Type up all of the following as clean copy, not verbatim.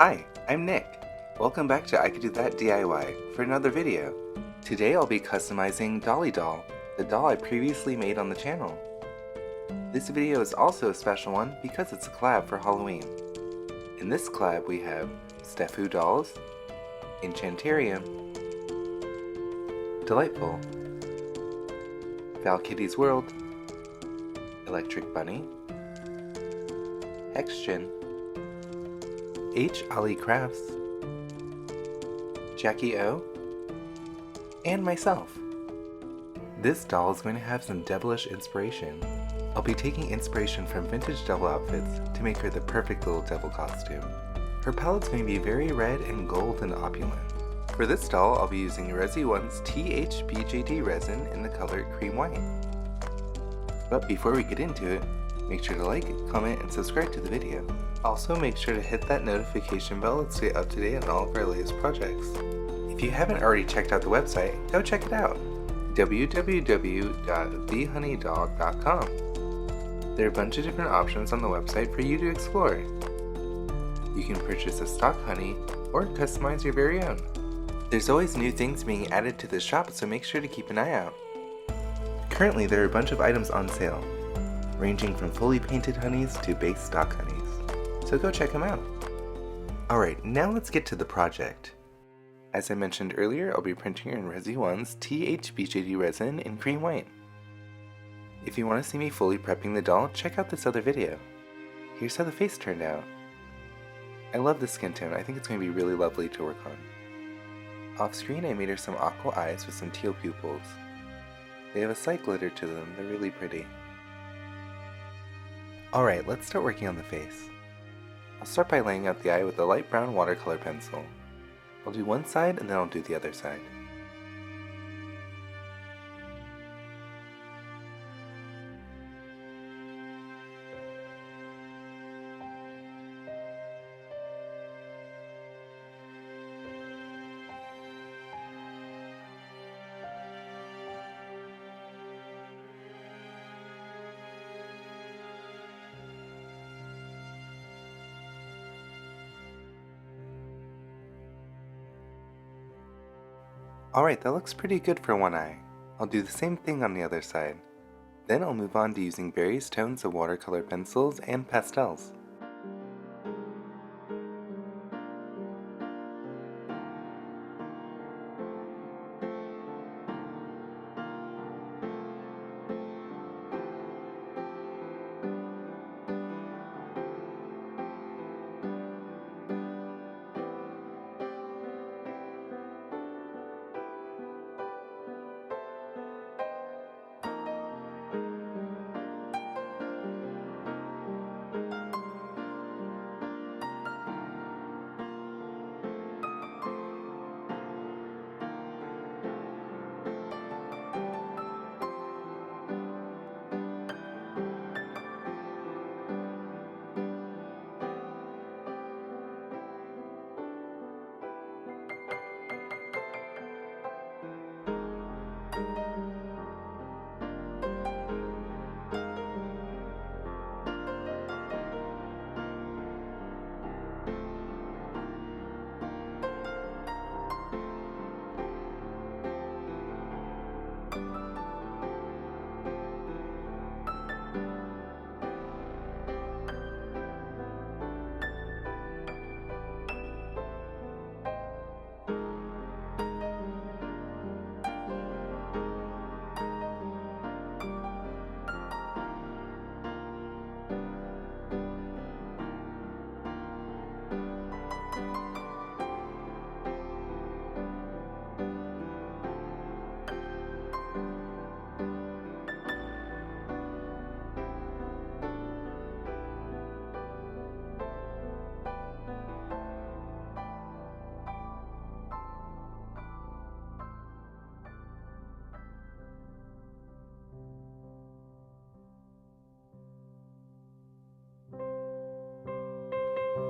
Hi, I'm Nick. Welcome back to I Could Do That DIY for another video. Today I'll be customizing Dolly Doll, the doll I previously made on the channel. This video is also a special one because it's a collab for Halloween. In this collab we have STEPHOO dolls, ENCHANTERIUM, DOLLIGHTFULL, VALKITTY'S World, Electric Bunny, HEXTIAN, HAli Crafts, JACKYOHHH, and myself. This doll is going to have some devilish inspiration. I'll be taking inspiration from vintage devil outfits to make her the perfect little devil costume. Her palette's going to be very red and gold and opulent. For this doll, I'll be using RESIONE's BJDS resin in the color cream white. But before we get into it, make sure to like, comment, and subscribe to the video. Also, make sure to hit that notification bell to stay up to date on all of our latest projects. If you haven't already checked out the website, go check it out. www.thehoneydog.com. There are a bunch of different options on the website for you to explore. You can purchase a stock honey or customize your very own. There's always new things being added to the shop, so make sure to keep an eye out. Currently, there are a bunch of items on sale, ranging from fully painted honeys to base stock honeys, so go check them out. Alright, now let's get to the project. As I mentioned earlier, I'll be printing in RESIONE's BJDS resin in cream white. If you want to see me fully prepping the doll, check out this other video. Here's how the face turned out. I love the skin tone, I think it's going to be really lovely to work on. Off screen I made her some aqua eyes with some teal pupils. They have a slight glitter to them, they're really pretty. Alright, let's start working on the face. I'll start by laying out the eye with a light brown watercolor pencil. I'll do one side and then I'll do the other side. Alright, that looks pretty good for one eye. I'll do the same thing on the other side. Then I'll move on to using various tones of watercolor pencils and pastels.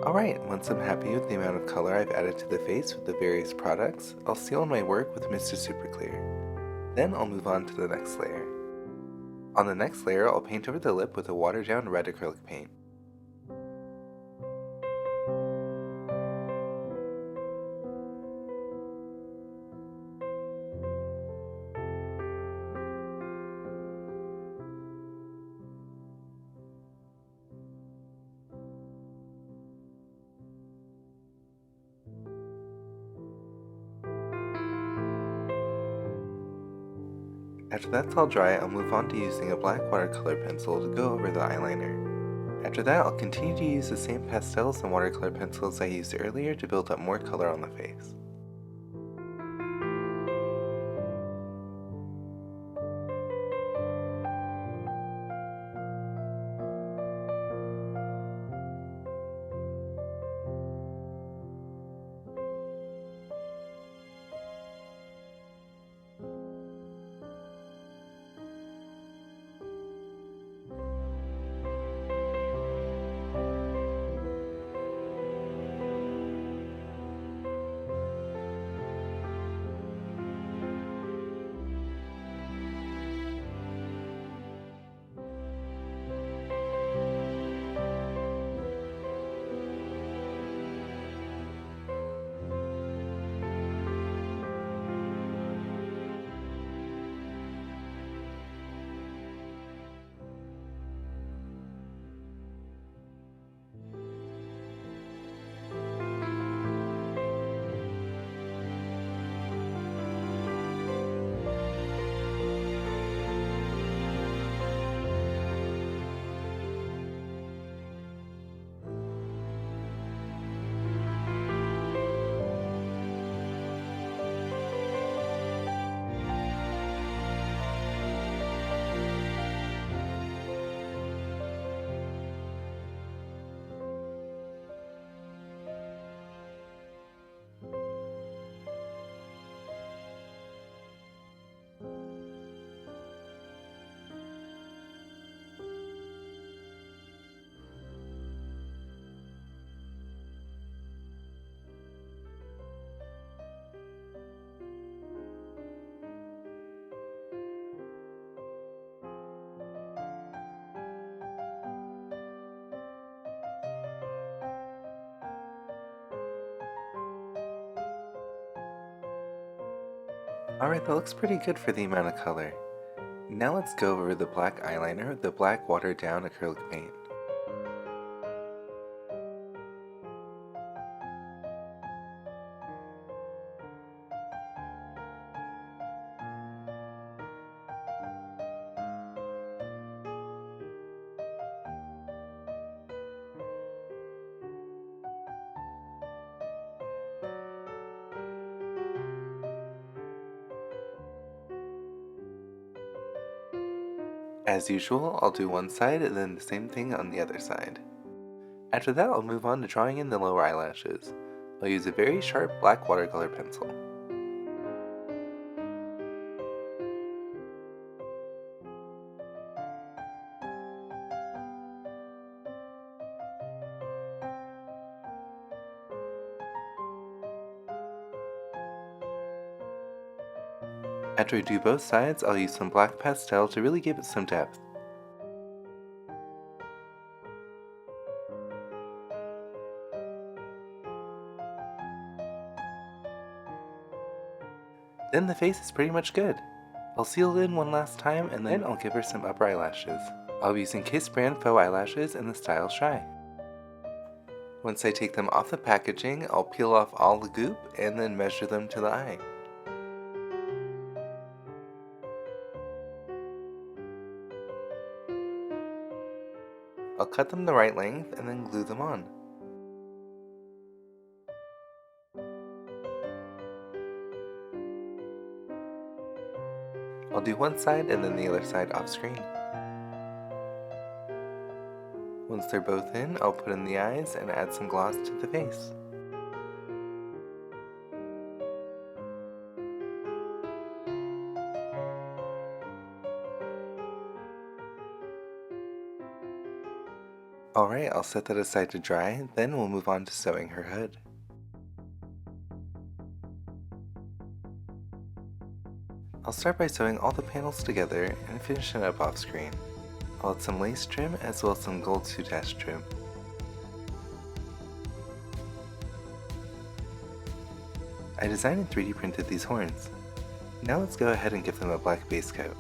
Alright, once I'm happy with the amount of color I've added to the face with the various products, I'll seal my work with Mr. Super Clear. Then I'll move on to the next layer. On the next layer, I'll paint over the lip with a watered down red acrylic paint. After that's all dry, I'll move on to using a black watercolor pencil to go over the eyeliner. After that, I'll continue to use the same pastels and watercolor pencils I used earlier to build up more color on the face. Alright, that looks pretty good for the amount of color. Now let's go over the black eyeliner with the black watered down acrylic paint. As usual, I'll do one side and then the same thing on the other side. After that, I'll move on to drawing in the lower eyelashes. I'll use a very sharp black watercolor pencil. After I do both sides, I'll use some black pastel to really give it some depth. Then the face is pretty much good. I'll seal it in one last time and then I'll give her some upper eyelashes. I'll be using Kiss brand faux eyelashes in the style Shy. Once I take them off the packaging, I'll peel off all the goop and then measure them to the eye. I'll cut them the right length and then glue them on. I'll do one side and then the other side off screen. Once they're both in, I'll put in the eyes and add some gloss to the face. Alright, I'll set that aside to dry, then we'll move on to sewing her hood. I'll start by sewing all the panels together and finish it up off screen. I'll add some lace trim as well as some gold soutache trim. I designed and 3D printed these horns. Now let's go ahead and give them a black base coat.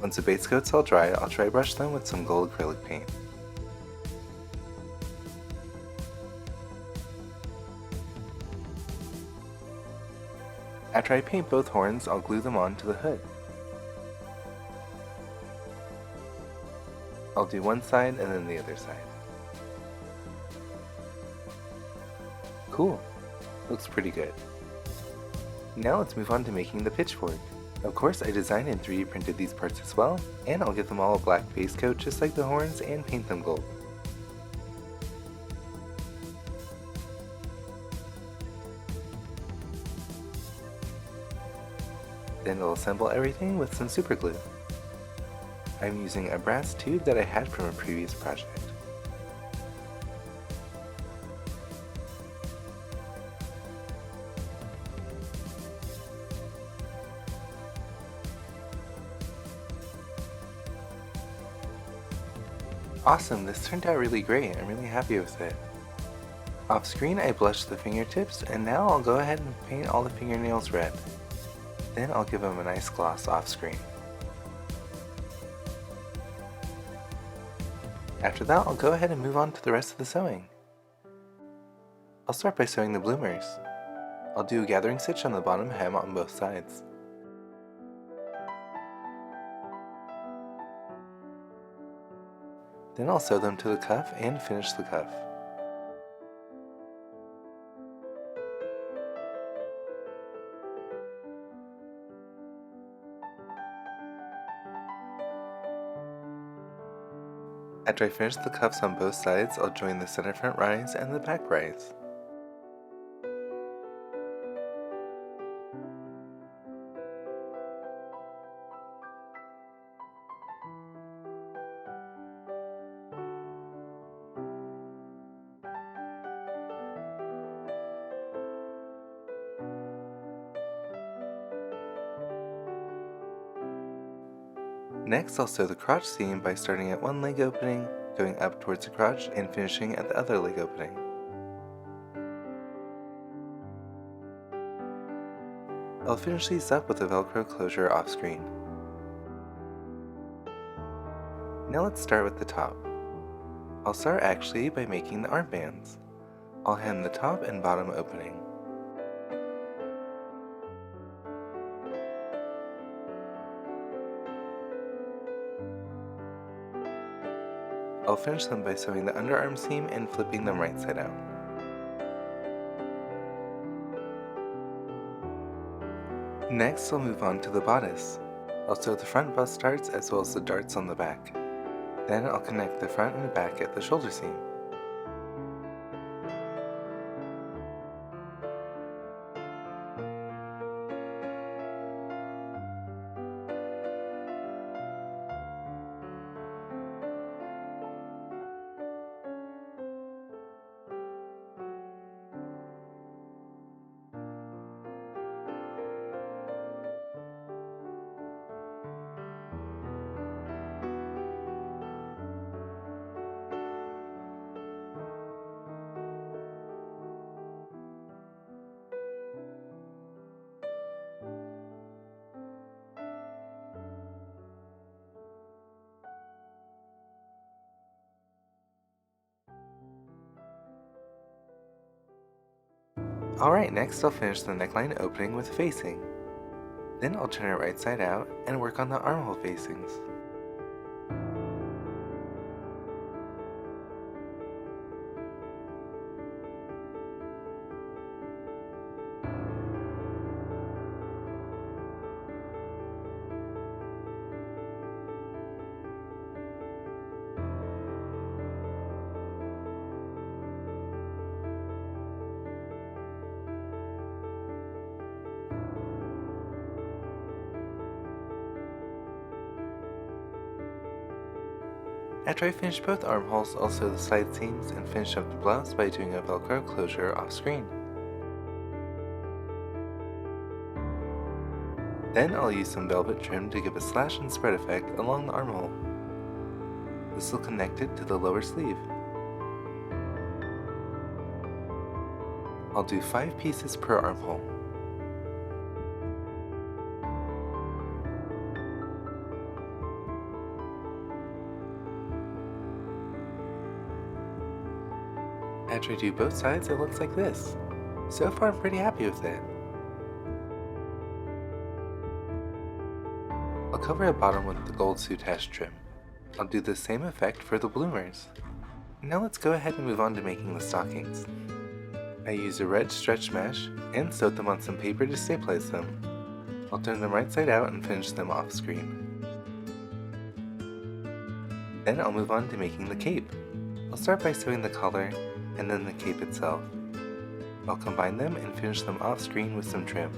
Once the base coat's all dry, I'll dry brush them with some gold acrylic paint. After I paint both horns, I'll glue them on to the hood. I'll do one side and then the other side. Cool, looks pretty good. Now let's move on to making the pitchfork. Of course, I designed and 3D printed these parts as well, and I'll give them all a black base coat just like the horns and paint them gold. Then I'll assemble everything with some super glue. I'm using a brass tube that I had from a previous project. Awesome, this turned out really great. I'm really happy with it. Off screen I blushed the fingertips, and now I'll go ahead and paint all the fingernails red. Then I'll give them a nice gloss off screen. After that, I'll go ahead and move on to the rest of the sewing. I'll start by sewing the bloomers. I'll do a gathering stitch on the bottom hem on both sides. Then I'll sew them to the cuff and finish the cuff. After I finish the cuffs on both sides, I'll join the center front rise and the back rise. Next, I'll sew the crotch seam by starting at one leg opening, going up towards the crotch, and finishing at the other leg opening. I'll finish these up with a Velcro closure off screen. Now let's start with the top. I'll start actually by making the armbands. I'll hem the top and bottom opening. I'll finish them by sewing the underarm seam and flipping them right side out. Next, I'll move on to the bodice. I'll sew the front bust darts as well as the darts on the back. Then I'll connect the front and back at the shoulder seam. Alright, next I'll finish the neckline opening with facing. Then I'll turn it right side out and work on the armhole facings. After I finish both armholes, I'll sew the side seams and finish up the blouse by doing a Velcro closure off screen. Then I'll use some velvet trim to give a slash and spread effect along the armhole. This will connect it to the lower sleeve. I'll do 5 pieces per armhole. After I do both sides, it looks like this. So far I'm pretty happy with it. cover a bottom with the gold soutache trim. I'll do the same effect for the bloomers. Now let's go ahead and move on to making the stockings. I use a red stretch mesh and sewed them on some paper to stabilize them. I'll turn them right side out and finish them off screen. Then I'll move on to making the cape. I'll start by sewing the collar and then the cape itself. I'll combine them and finish them off screen with some trim.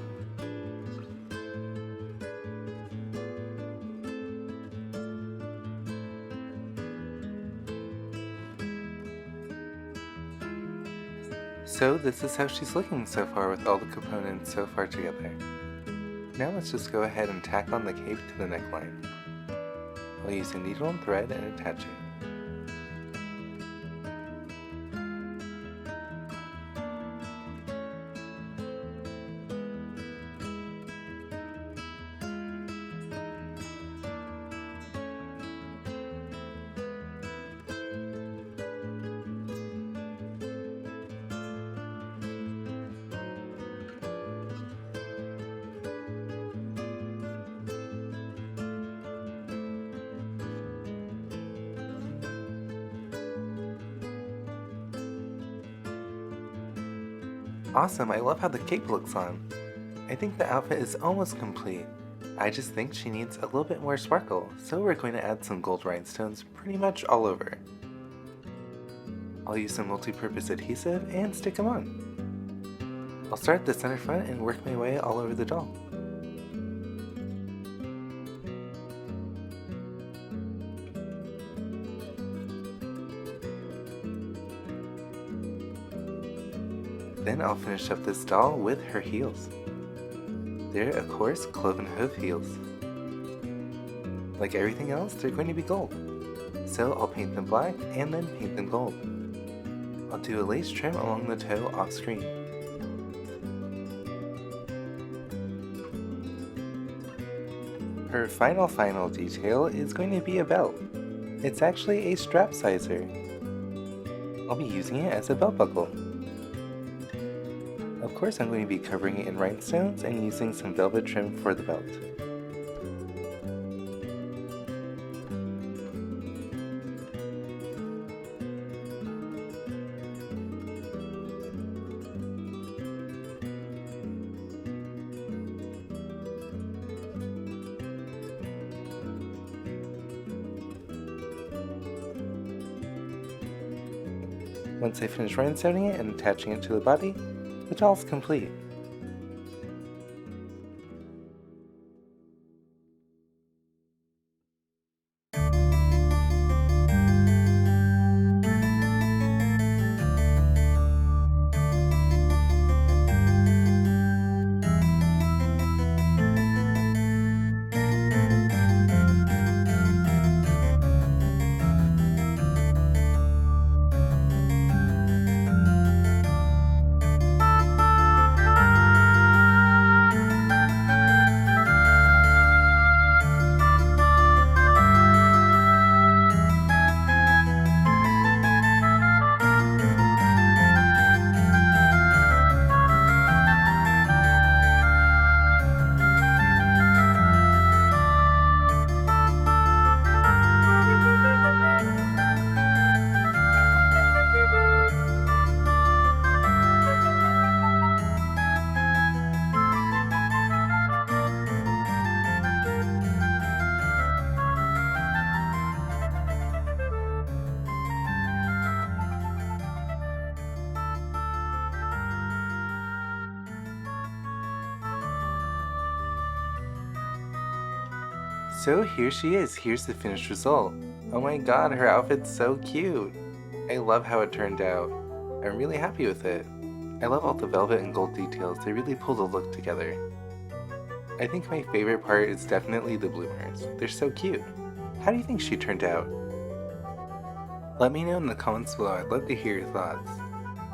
So this is how she's looking so far with all the components so far together. Now let's just go ahead and tack on the cape to the neckline. I'll use a needle and thread and attach it. Awesome, I love how the cape looks on. I think the outfit is almost complete. I just think she needs a little bit more sparkle, so we're going to add some gold rhinestones pretty much all over. I'll use some multi-purpose adhesive and stick them on. I'll start at the center front and work my way all over the doll. Then I'll finish up this doll with her heels. They're of course cloven hoof heels. Like everything else, they're going to be gold. So I'll paint them black and then paint them gold. I'll do a lace trim along the toe off screen. Her final detail is going to be a belt. It's actually a strap sizer. I'll be using it as a belt buckle. Of course, I'm going to be covering it in rhinestones and using some velvet trim for the belt. Once I finish rhinestoning it and attaching it to the body, the doll's complete. So here she is, here's the finished result. Oh my god, her outfit's so cute! I love how it turned out. I'm really happy with it. I love all the velvet and gold details, they really pull the look together. I think my favorite part is definitely the bloomers. They're so cute. How do you think she turned out? Let me know in the comments below, I'd love to hear your thoughts.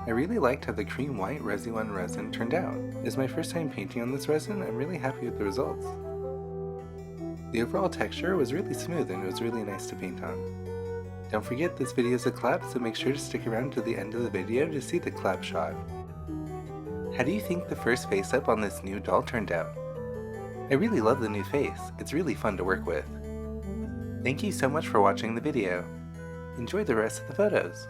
I really liked how the cream white RESIONE resin turned out. It's my first time painting on this resin, I'm really happy with the results. The overall texture was really smooth and it was really nice to paint on. Don't forget this video is a collab, so make sure to stick around to the end of the video to see the collab shot. How do you think the first face up on this new doll turned out? I really love the new face, it's really fun to work with. Thank you so much for watching the video. Enjoy the rest of the photos.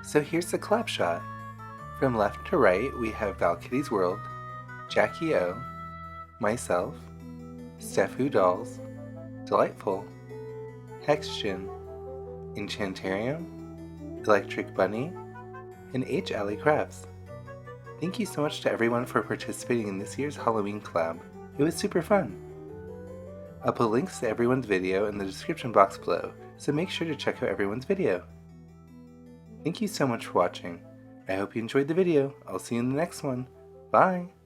So here's the collab shot. From left to right, we have VALKITTY'S World, JACKYOHHH, myself, STEPHOO dolls, DOLLIGHTFULL, HEXTIAN, ENCHANTERIUM, Electric Bunny, and HAli Crafts. Thank you so much to everyone for participating in this year's Halloween collab. It was super fun. I'll put links to everyone's video in the description box below, so make sure to check out everyone's video. Thank you so much for watching. I hope you enjoyed the video. I'll see you in the next one. Bye!